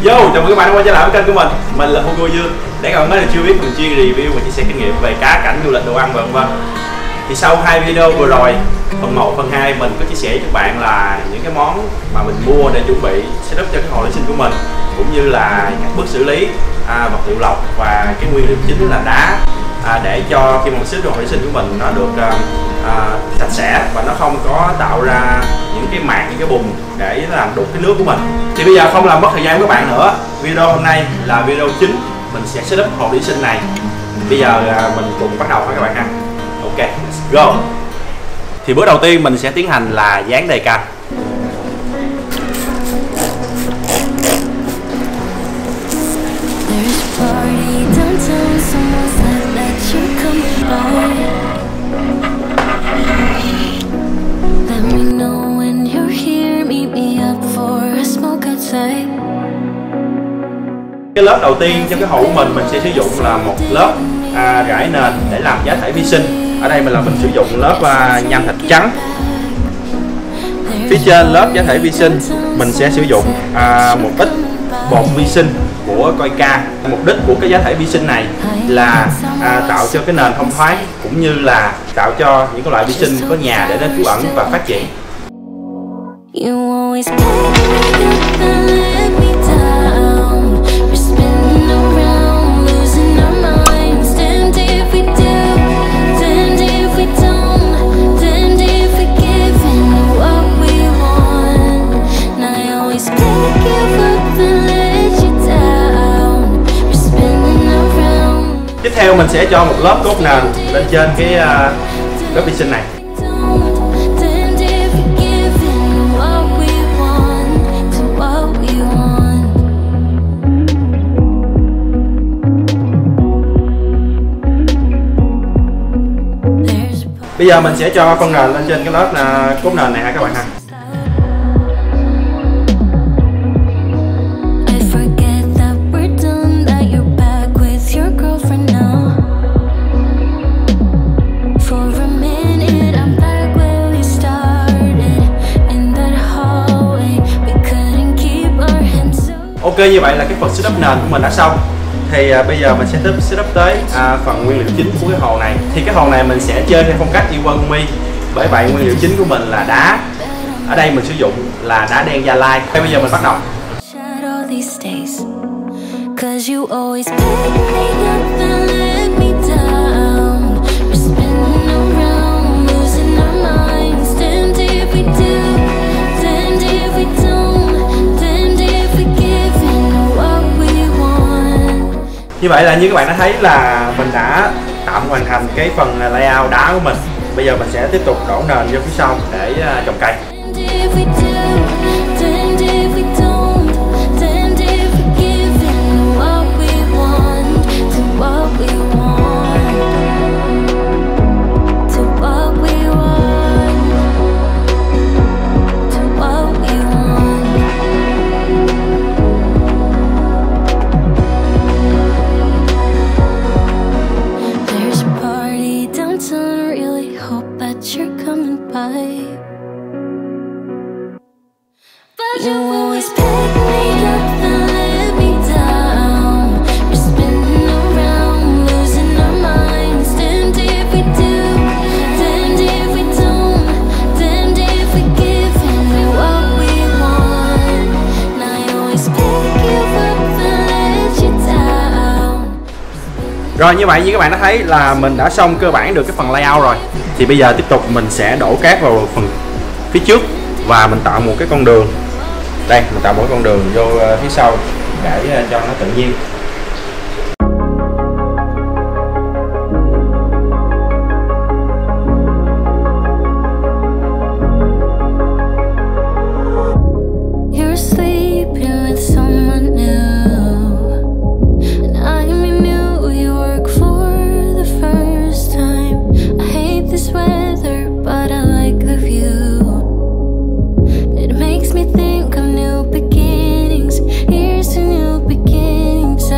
Yo, chào mừng các bạn đã quay trở lại với kênh của mình là Hugo Dương. Để các bạn mới được chưa biết, mình chuyên review và chia sẻ kinh nghiệm về cá cảnh, du lịch, đồ ăn vân vân. Thì sau hai video vừa rồi, phần 1, phần 2 mình có chia sẻ với các bạn là những cái món mà mình mua để chuẩn bị setup cho cái hồ thủy sinh của mình, cũng như là các bước xử lý, vật liệu lọc và cái nguyên liệu chính là đá, để cho khi mà mình setup cho hồ thủy sinh của mình nó được sạch sẽ và nó không có tạo ra những cái mạt, những cái bùn để làm đục cái nước của mình. Thì bây giờ không làm mất thời gian của các bạn nữa, video hôm nay là video chính, mình sẽ setup hồ thủy sinh này. Bây giờ mình cùng bắt đầu thôi các bạn ha. Ok, let's go. Thì bước đầu tiên mình sẽ tiến hành là dán đề can. Cái lớp đầu tiên cho cái hồ của mình sẽ sử dụng là một lớp rải nền để làm giá thể vi sinh. Ở đây mình sử dụng lớp nham thạch trắng. Phía trên lớp giá thể vi sinh mình sẽ sử dụng một ít bột vi sinh của Coica. Mục đích của cái giá thể vi sinh này là tạo cho cái nền thông thoáng, cũng như là tạo cho những cái loại vi sinh có nhà để nó trú ẩn và phát triển. Tiếp theo mình sẽ cho một lớp cốt nền lên trên cái lớp vi sinh này. Bây giờ mình sẽ cho phân nền lên trên cái lớp cốt nền này ha các bạn ha. Ok, như vậy là cái phần setup nền của mình đã xong. Thì bây giờ mình sẽ setup tới phần nguyên liệu chính của cái hồ này. Thì cái hồ này mình sẽ chơi theo phong cách Iwagumi. Bởi vậy nguyên liệu chính của mình là đá. Ở đây mình sử dụng là đá đen Gia Lai. Bây giờ mình bắt đầu. Như vậy là như các bạn đã thấy là mình đã tạm hoàn thành cái phần layout đá của mình. Bây giờ mình sẽ tiếp tục đổ nền vô phía sau để trồng cây. Rồi, như vậy như các bạn đã thấy là mình đã xong cơ bản được cái phần layout rồi. Thì bây giờ tiếp tục mình sẽ đổ cát vào phần phía trước và mình tạo một cái con đường. Đây, mình tạo một cái con đường vô phía sau để cho nó tự nhiên. Makes me think of new beginnings. Here's to new beginnings.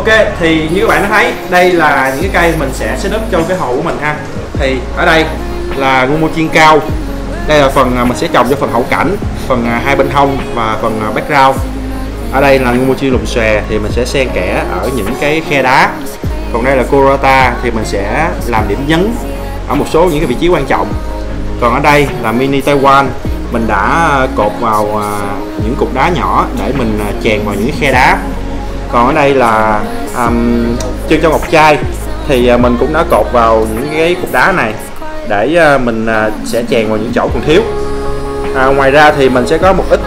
Ok, thì như các bạn đã thấy, đây là những cái cây mình sẽ setup trong cái hồ của mình ha. Thì ở đây là Ngumo chiên cao. Đây là phần mình sẽ trồng cho phần hậu cảnh, phần hai bên hông và phần background. Ở đây là Ngumo chiên lùm xòe thì mình sẽ xen kẽ ở những cái khe đá. Còn đây là Corota thì mình sẽ làm điểm nhấn ở một số những cái vị trí quan trọng. Còn ở đây là Mini Taiwan, mình đã cột vào những cục đá nhỏ để mình chèn vào những cái khe đá. Còn ở đây là chân trong ngọc trai thì mình cũng đã cột vào những cái cục đá này để mình sẽ chèn vào những chỗ còn thiếu. Ngoài ra thì mình sẽ có một ít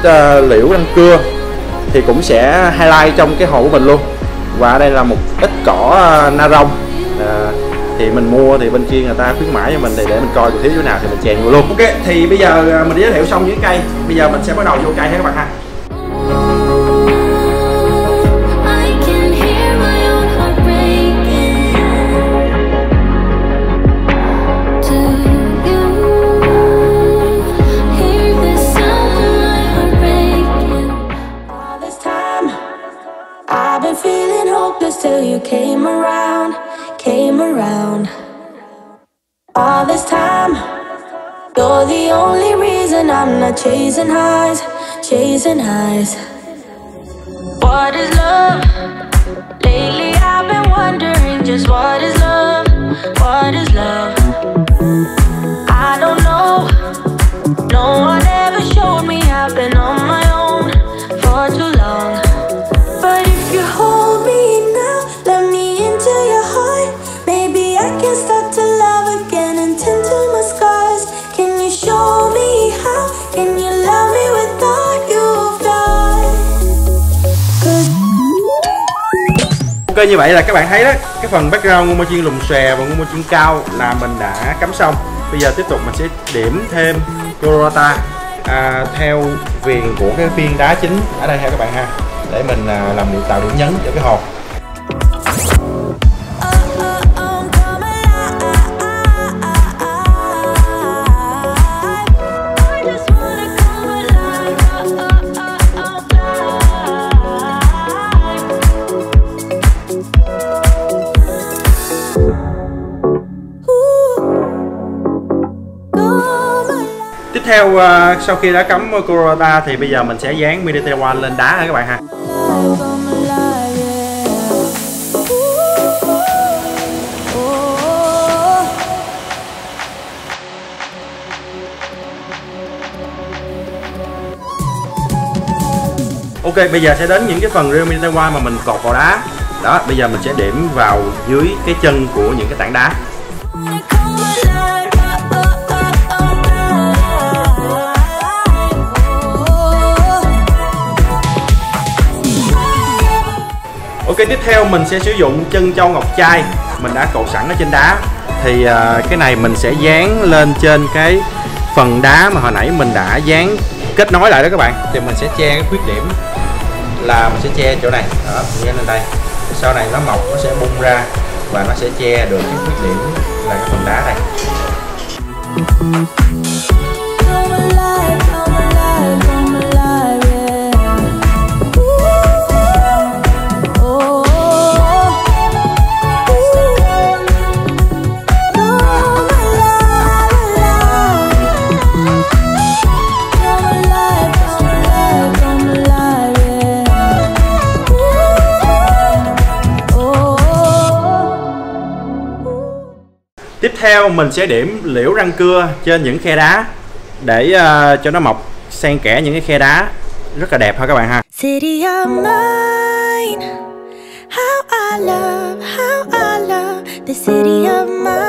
liễu răng cưa thì cũng sẽ highlight trong cái hồ của mình luôn. Và ở đây là một ít cỏ na rong thì mình mua thì bên kia người ta khuyến mãi cho mình thì để mình coi còn thiếu chỗ nào thì mình chèn vào luôn. Ok, thì bây giờ mình giới thiệu xong những cây, bây giờ mình sẽ bắt đầu vô cây ha các bạn ha. Till you came around. All this time, you're the only reason I'm not chasing highs. What is love? Lately I've been wondering just what is love? I don't know. No one ever showed me I've been on my own for too long. But if you hold me now, let me into your heart. Maybe I can start to love again and tend to my scars. Can you show me how? Can you love me without you've done? Ok, như vậy là các bạn thấy đó, cái phần background Ngumo chiên lùm xòe và Ngumo chiên cao là mình đã cắm xong. Bây giờ tiếp tục mình sẽ điểm thêm Corota theo viền của cái viên đá chính ở đây ha các bạn ha, để mình làm tạo điểm nhấn cho cái hồ. Tiếp theo sau khi đã cắm Corota thì bây giờ mình sẽ dán Mini Taiwan lên đá ha các bạn ha. Ok, bây giờ sẽ đến những cái phần real Mini Taiwan mà mình cột vào đá. Đó, bây giờ mình sẽ điểm vào dưới cái chân của những cái tảng đá. Ok, tiếp theo mình sẽ sử dụng chân châu ngọc trai mình đã cột sẵn ở trên đá. Thì cái này mình sẽ dán lên trên cái phần đá mà hồi nãy mình đã dán kết nối lại đó các bạn. Thì mình sẽ che cái khuyết điểm là mình sẽ che chỗ này, đó, dán lên đây. Sau này nó mọc nó sẽ bung ra và nó sẽ che được cái khuyết điểm là cái phần đá đây. Tiếp theo mình sẽ điểm liễu răng cưa trên những khe đá để cho nó mọc xen kẽ những cái khe đá rất là đẹp ha các bạn ha. City of mine, how I love the city of mine.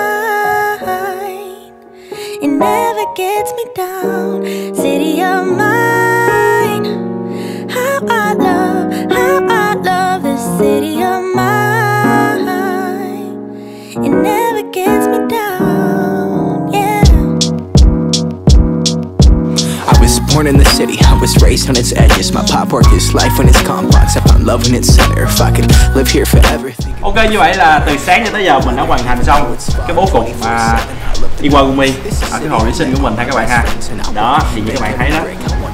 It never gets me down. City of mine, how I love the city of mine. It never gets me down, yeah. I was born in the city, I was raised on its edges. My pop worked his life when it's complex. I found love in its center. If I could live here forever. Ok, như vậy là từ sáng cho tới giờ mình đã hoàn thành xong cái bố cục Iwagumi ở cái hồ thủy sinh của mình ha các bạn ha. Đó, thì như các bạn thấy đó,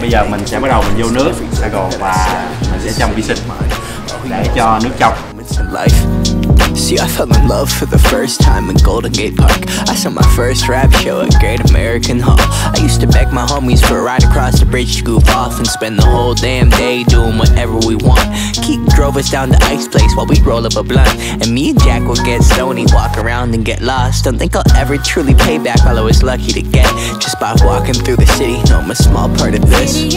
bây giờ mình sẽ bắt đầu mình vô nước Sài Gòn và mình sẽ chăm vi sinh để cho nước trong. moments in life. See, I fell in love for the first time in Golden Gate Park. I saw my first rap show at Great American Hall. I used to beg my homies for a ride across the bridge to goof off and spend the whole damn day doing whatever we want. Keith drove us down to Ike's place while we'd roll up a blunt, and me and Jack would get stoney, walk around and get lost. Don't think I'll ever truly pay back all I was lucky to get just by walking through the city. No, I'm a small part of this.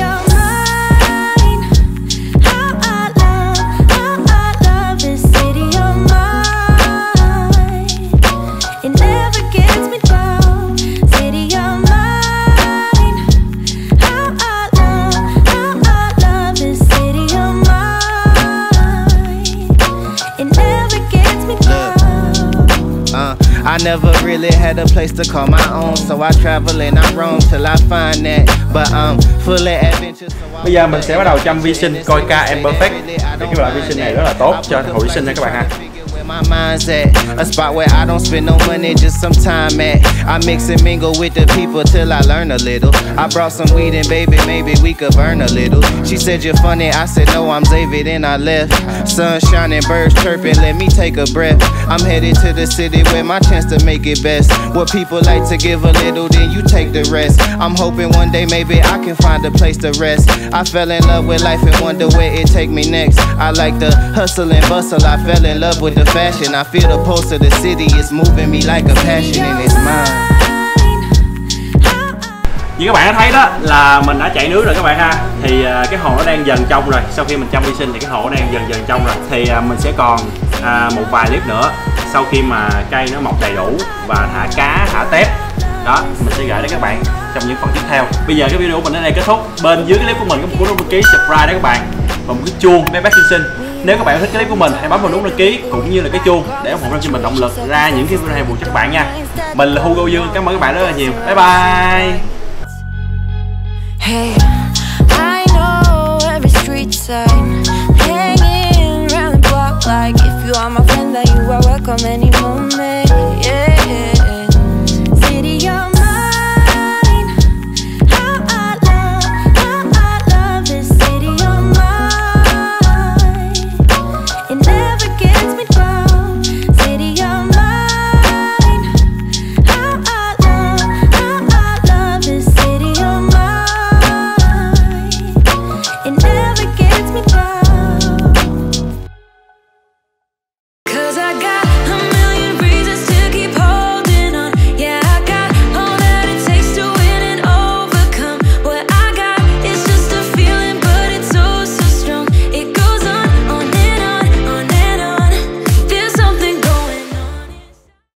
I never really had a place to call my own, so I travel and I roam till I find that. But I'm full of adventure. Bây giờ mình sẽ bắt đầu chăm vi sinh, coi ca em perfect. Thì cái loại vi sinh này rất là tốt cho hồi vi sinh nha các bạn ha. My mind's at a spot where I don't spend no money, just some time at. I mix and mingle with the people till I learn a little. I brought some weed and baby, maybe we could burn a little. She said you're funny, I said no, I'm Xavier, then I left. Sun shining, birds chirping, let me take a breath. I'm headed to the city where my chance to make it best. Where people like to give a little, then you take the rest. I'm hoping one day maybe I can find a place to rest. I fell in love with life and wonder where it take me next. I like the hustle and bustle, I fell in love with the fashion. I feel the pulse of the city, it's moving me like a passion and it's mine. Như các bạn đã thấy đó là mình đã chạy nước rồi các bạn ha. Thì cái hồ nó đang dần trong rồi. Sau khi mình chăm vi sinh thì cái hồ nó đang dần trong rồi. Thì mình sẽ còn một vài clip nữa sau khi mà cây nó mọc đầy đủ và thả cá, thả tép. Đó, mình sẽ gửi đến các bạn trong những phần tiếp theo. Bây giờ cái video của mình đến đây kết thúc. Bên dưới cái clip của mình có một nút đăng ký subscribe đó các bạn, và một cái chuông bé bé xinh xinh. Nếu các bạn thích cái clip của mình, hãy bấm vào nút đăng ký cũng như là cái chuông để ủng hộ cho mình động lực ra những cái video hay buộc cho các bạn nha. Mình là Hugo Dương, cảm ơn các bạn rất là nhiều. Bye bye. Hey, I know every street sign, hanging around the block like if you are my friend then you are welcome any moment.